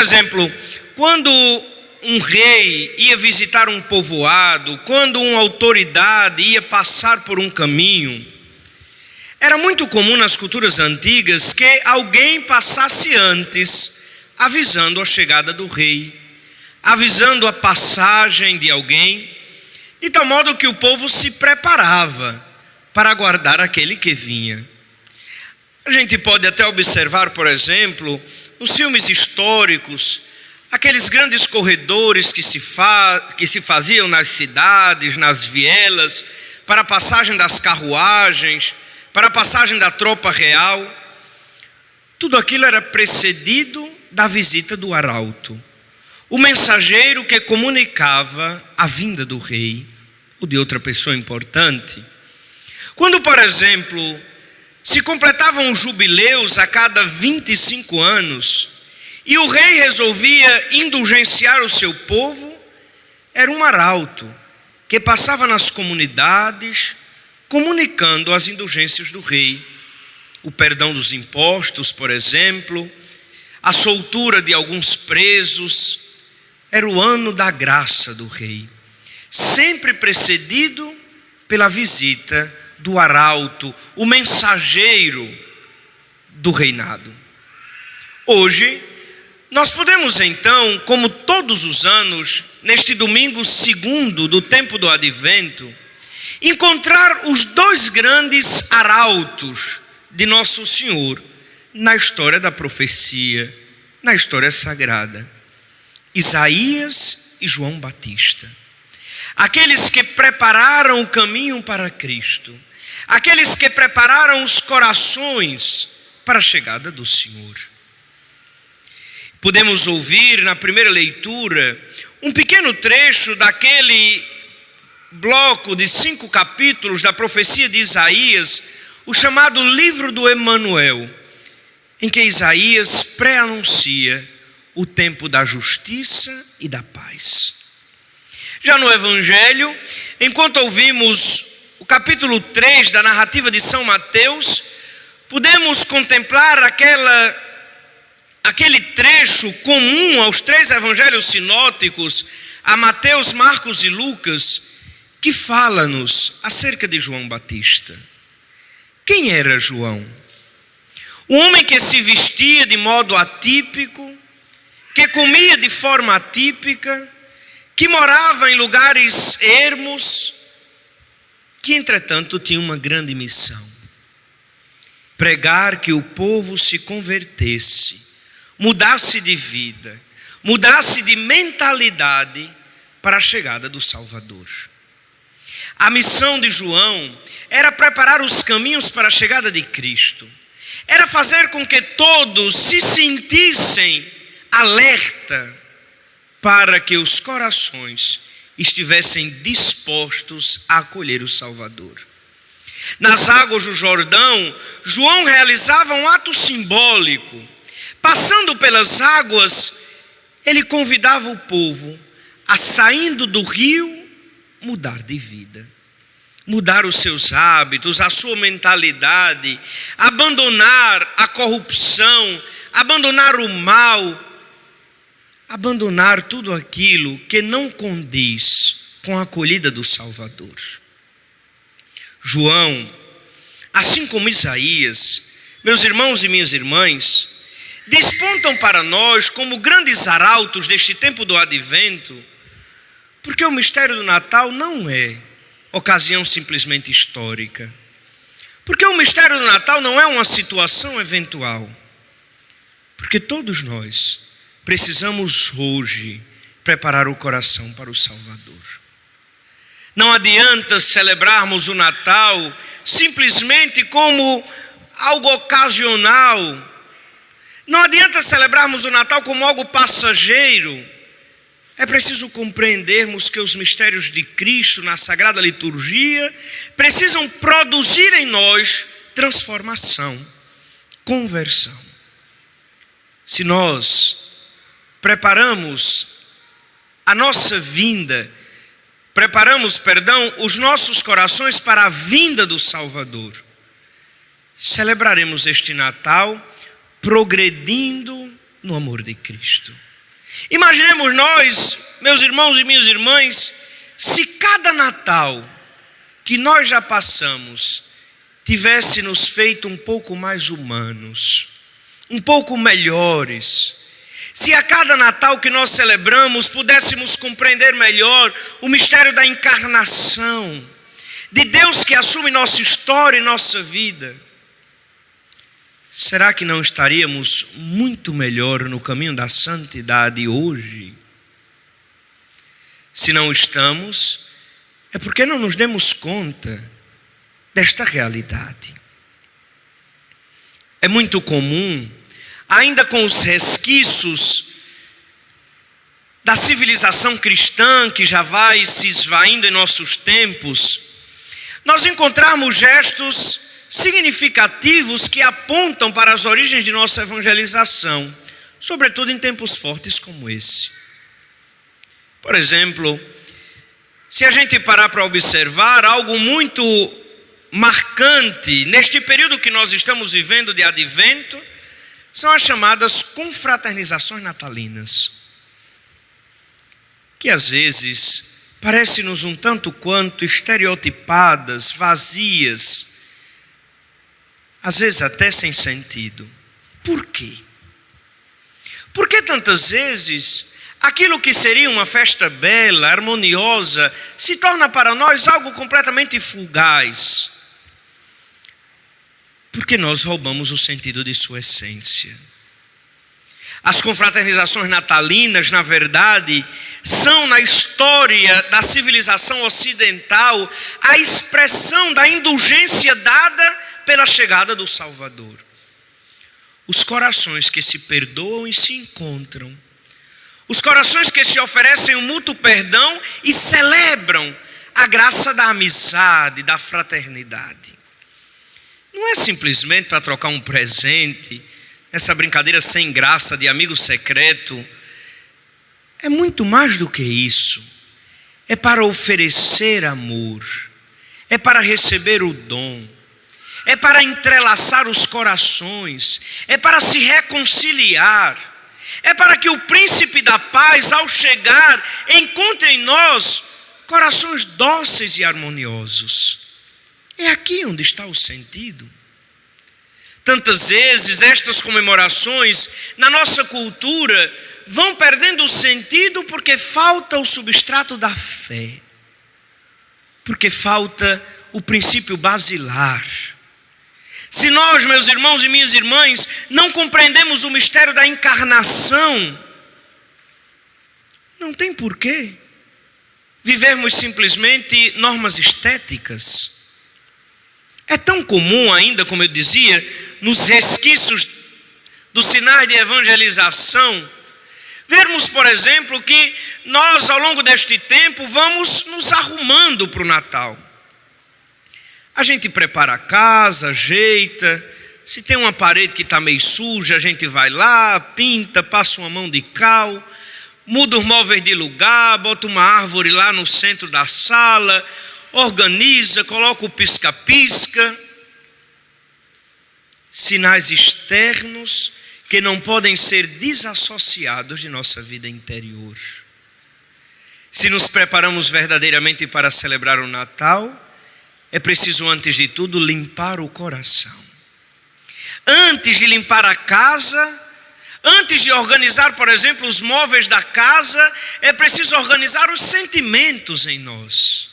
exemplo, quando um rei ia visitar um povoado, quando uma autoridade ia passar por um caminho, era muito comum nas culturas antigas que alguém passasse antes, avisando a chegada do rei, avisando a passagem de alguém, de tal modo que o povo se preparava para aguardar aquele que vinha. A gente pode até observar, por exemplo, nos filmes históricos, aqueles grandes corredores que se faziam nas cidades, nas vielas, para a passagem das carruagens, para a passagem da tropa real. Tudo aquilo era precedido da visita do arauto, o mensageiro que comunicava a vinda do rei ou de outra pessoa importante. Quando, por exemplo, se completavam os jubileus a cada 25 anos e o rei resolvia indulgenciar o seu povo, era um arauto que passava nas comunidades comunicando as indulgências do rei, o perdão dos impostos, por exemplo, a soltura de alguns presos. Era o ano da graça do rei, sempre precedido pela visita do arauto, o mensageiro do reinado. Hoje, nós podemos então, como todos os anos, neste domingo segundo do tempo do advento, encontrar os dois grandes arautos de Nosso Senhor na história da profecia, na história sagrada: Isaías e João Batista. Aqueles que prepararam o caminho para Cristo, aqueles que prepararam os corações para a chegada do Senhor. Podemos ouvir na primeira leitura um pequeno trecho daquele bloco de 5 capítulos da profecia de Isaías, o chamado livro do Emanuel, em que Isaías pré-anuncia o tempo da justiça e da paz. Já no Evangelho, enquanto ouvimos o capítulo 3 da narrativa de São Mateus, podemos contemplar aquele trecho comum aos 3 evangelhos sinóticos, a Mateus, Marcos e Lucas, que fala-nos acerca de João Batista. Quem era João? Um homem que se vestia de modo atípico, que comia de forma atípica, que morava em lugares ermos, que entretanto tinha uma grande missão: pregar que o povo se convertesse, mudasse de vida, mudasse de mentalidade para a chegada do Salvador. A missão de João era preparar os caminhos para a chegada de Cristo, era fazer com que todos se sentissem alerta para que os corações estivessem dispostos a acolher o Salvador. Nas águas do Jordão, João realizava um ato simbólico. Passando pelas águas, ele convidava o povo a, saindo do rio, mudar de vida, mudar os seus hábitos, a sua mentalidade, abandonar a corrupção, abandonar o mal, abandonar tudo aquilo que não condiz com a acolhida do Salvador. João, assim como Isaías, meus irmãos e minhas irmãs, despontam para nós como grandes arautos deste tempo do advento, porque o mistério do Natal não é ocasião simplesmente histórica, porque o mistério do Natal não é uma situação eventual, porque todos nós precisamos hoje preparar o coração para o Salvador. Não adianta celebrarmos o Natal simplesmente como algo ocasional. Não adianta celebrarmos o Natal como algo passageiro. É preciso compreendermos que os mistérios de Cristo na Sagrada Liturgia precisam produzir em nós transformação, conversão. Se nós preparamos a nossa vinda, os nossos corações para a vinda do Salvador, celebraremos este Natal progredindo no amor de Cristo. Imaginemos nós, meus irmãos e minhas irmãs, se cada Natal que nós já passamos tivesse nos feito um pouco mais humanos, um pouco melhores. Se a cada Natal que nós celebramos pudéssemos compreender melhor o mistério da encarnação, de Deus que assume nossa história e nossa vida, será que não estaríamos muito melhor no caminho da santidade hoje? Se não estamos, é porque não nos demos conta desta realidade. É muito comum, ainda com os resquícios da civilização cristã que já vai se esvaindo em nossos tempos, nós encontrarmos gestos significativos que apontam para as origens de nossa evangelização, sobretudo em tempos fortes como esse. Por exemplo, se a gente parar para observar algo muito marcante neste período que nós estamos vivendo de advento, são as chamadas confraternizações natalinas, que às vezes parecem-nos um tanto quanto estereotipadas, vazias, às vezes até sem sentido. Por quê? Porque tantas vezes aquilo que seria uma festa bela, harmoniosa, se torna para nós algo completamente fugaz, porque nós roubamos o sentido de sua essência. As confraternizações natalinas, na verdade, são na história da civilização ocidental a expressão da indulgência dada pela chegada do Salvador. Os corações que se perdoam e se encontram, os corações que se oferecem um mútuo perdão e celebram a graça da amizade, da fraternidade. Não é simplesmente para trocar um presente, essa brincadeira sem graça de amigo secreto. É muito mais do que isso. É para oferecer amor, é para receber o dom, é para entrelaçar os corações, é para se reconciliar, é para que o príncipe da paz, ao chegar, encontre em nós corações dóceis e harmoniosos. É aqui onde está o sentido. Tantas vezes estas comemorações na nossa cultura vão perdendo o sentido porque falta o substrato da fé, porque falta o princípio basilar. Se nós, meus irmãos e minhas irmãs, não compreendemos o mistério da encarnação, não tem porquê vivermos simplesmente normas estéticas. É tão comum ainda, como eu dizia, nos resquícios dos sinais de evangelização, vermos, por exemplo, que nós, ao longo deste tempo, vamos nos arrumando para o Natal. A gente prepara a casa, ajeita, se tem uma parede que está meio suja, a gente vai lá, pinta, passa uma mão de cal, muda os móveis de lugar, bota uma árvore lá no centro da sala, organiza, coloca o pisca-pisca. Sinais externos que não podem ser desassociados de nossa vida interior. Se nos preparamos verdadeiramente para celebrar o Natal, é preciso, antes de tudo, limpar o coração. Antes de limpar a casa, antes de organizar, por exemplo, os móveis da casa, é preciso organizar os sentimentos em nós.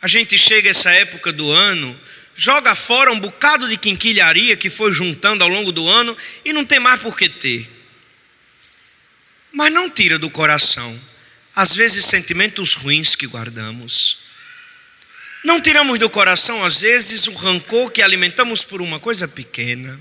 A gente chega a essa época do ano, joga fora um bocado de quinquilharia que foi juntando ao longo do ano e não tem mais por que ter. Mas não tira do coração, às vezes, sentimentos ruins que guardamos. Não tiramos do coração, às vezes, o rancor que alimentamos por uma coisa pequena.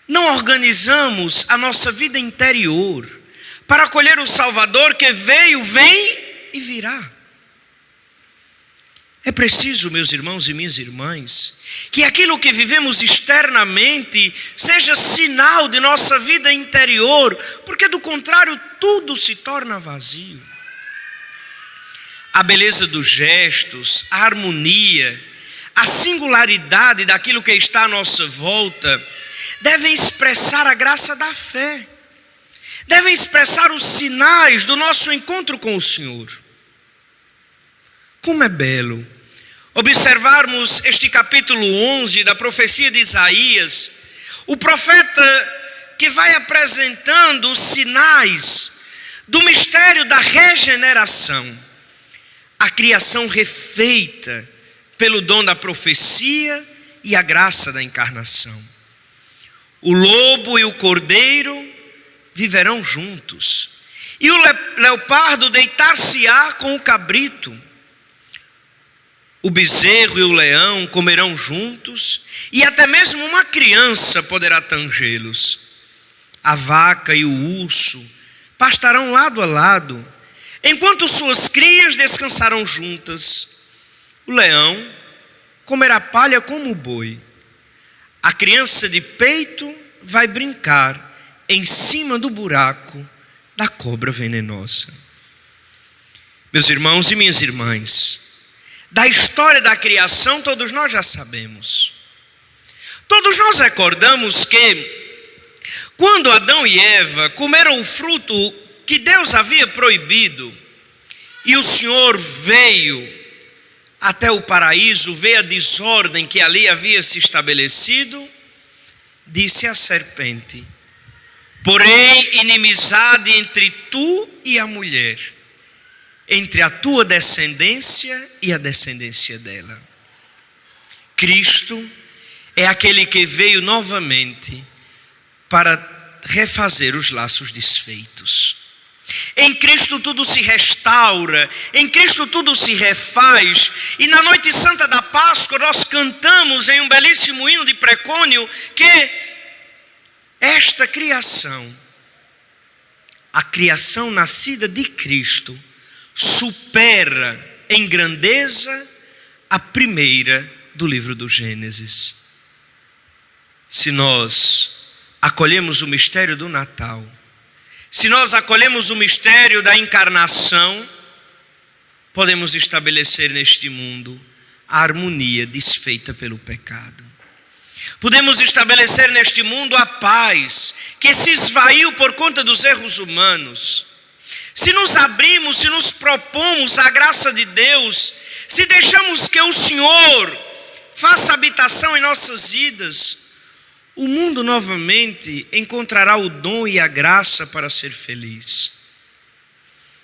Não organizamos a nossa vida interior para acolher o Salvador que veio, vem e virá. É preciso, meus irmãos e minhas irmãs, que aquilo que vivemos externamente seja sinal de nossa vida interior, porque do contrário tudo se torna vazio. A beleza dos gestos, a harmonia, a singularidade daquilo que está à nossa volta devem expressar a graça da fé. devem expressar os sinais do nosso encontro com o Senhor. Como é belo observarmos este capítulo 11 da profecia de Isaías, o profeta que vai apresentando os sinais do mistério da regeneração, a criação refeita pelo dom da profecia e a graça da encarnação. O lobo e o cordeiro viverão juntos, e o leopardo deitar-se-á com o cabrito. O bezerro e o leão comerão juntos, e até mesmo uma criança poderá tangê-los. A vaca e o urso pastarão lado a lado, enquanto suas crias descansarão juntas. O leão comerá palha como o boi. A criança de peito vai brincar em cima do buraco da cobra venenosa. Meus irmãos e minhas irmãs, da história da criação todos nós já sabemos. Todos nós recordamos que quando Adão e Eva comeram o fruto que Deus havia proibido, e o Senhor veio até o paraíso, vê a desordem que ali havia se estabelecido, disse à serpente: porém inimizade entre tu e a mulher, entre a tua descendência e a descendência dela. Cristo é aquele que veio novamente para refazer os laços desfeitos. Em Cristo tudo se restaura, em Cristo tudo se refaz. E na noite santa da Páscoa nós cantamos em um belíssimo hino de precônio que esta criação, a criação nascida de Cristo, supera em grandeza a primeira do livro do Gênesis. Se nós acolhemos o mistério do Natal, se nós acolhemos o mistério da encarnação, podemos estabelecer neste mundo a harmonia desfeita pelo pecado. Podemos estabelecer neste mundo a paz que se esvaiu por conta dos erros humanos. Se nos abrimos, se nos propomos a graça de Deus, se deixamos que o Senhor faça habitação em nossas vidas, o mundo novamente encontrará o dom e a graça para ser feliz.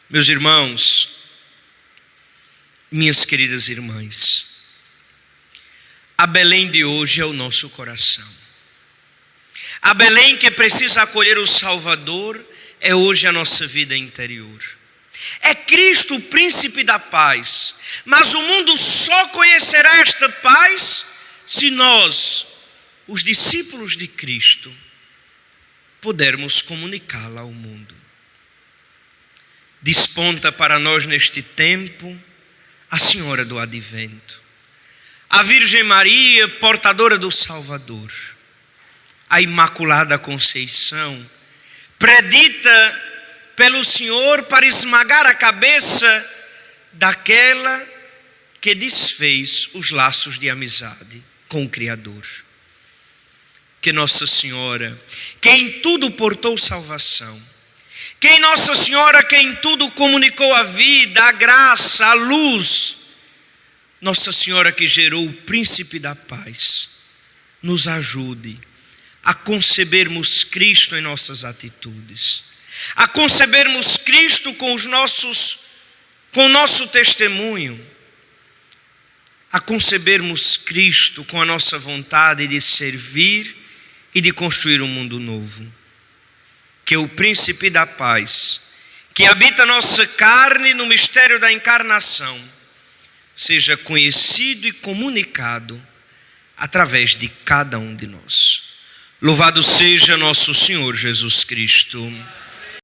Meus irmãos, minhas queridas irmãs, a Belém de hoje é o nosso coração. A Belém que precisa acolher o Salvador é hoje a nossa vida interior. É Cristo o príncipe da paz, mas o mundo só conhecerá esta paz se nós, os discípulos de Cristo, pudermos comunicá-la ao mundo. Desponta para nós neste tempo a Senhora do Advento, a Virgem Maria, portadora do Salvador, a Imaculada Conceição, predita pelo Senhor para esmagar a cabeça daquela que desfez os laços de amizade com o Criador. Que Nossa Senhora, que em tudo portou salvação, que em Nossa Senhora, que em tudo comunicou a vida, a graça, a luz, Nossa Senhora que gerou o príncipe da paz, nos ajude a concebermos Cristo em nossas atitudes, a concebermos Cristo com o nosso testemunho, a concebermos Cristo com a nossa vontade de servir e de construir um mundo novo. Que o príncipe da paz, que habita nossa carne no mistério da encarnação, seja conhecido e comunicado através de cada um de nós. Louvado seja nosso Senhor Jesus Cristo.